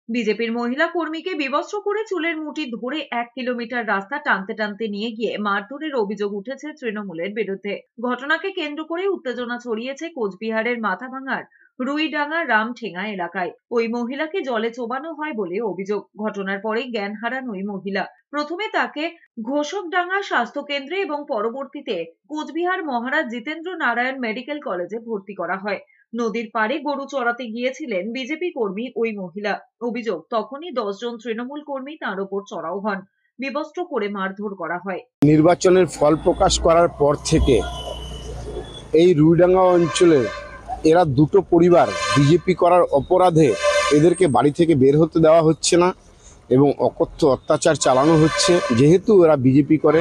বিজেপির মহিলা কর্মীকে বিবস্ত্র করে চুলের মুঠি ধরে 1 কিলোমিটার রাস্তা টানতে টানতে নিয়ে গিয়ে মারধরের অভিযোগ উঠেছে তৃণমূলের বিরুদ্ধে। ঘটনাকে কেন্দ্র করে উত্তেজনা ছড়িয়েছে কোচবিহারের মাথাভাঙার রুইডাঙ্গা রামঠেঙ্গা এলাকায়। ওই মহিলাকে জলে চোবানো হয় বলে অভিযোগ। ঘটনার পরে জ্ঞান হারান ওই মহিলা। প্রথমে তাকে ঘোষকডাঙ্গা স্বাস্থ্য কেন্দ্রে এবং পরবর্তীতে কোচবিহার মহারাজ জিতেন্দ্র নারায়ণ মেডিকেল কলেজে ভর্তি করা হয়। নদীর পাড়ে গরু চড়াতে গিয়েছিলেন বিজেপি কর্মী ওই মহিলা। অভিযোগ, তখনই 10 জন তৃণমূল কর্মী তার উপর চড়াও হন। বিবস্ত্র করে মারধর করা হয়। নির্বাচনের ফল প্রকাশ করার পর থেকে এই রুইডাঙ্গা অঞ্চলে এরা দুটো পরিবার বিজেপি করার অপরাধে এদেরকে বাড়ি থেকে বের হতে দেওয়া হচ্ছে না এবং অকথ্য অত্যাচার চালানো হচ্ছে। যেহেতু এরা বিজেপি করে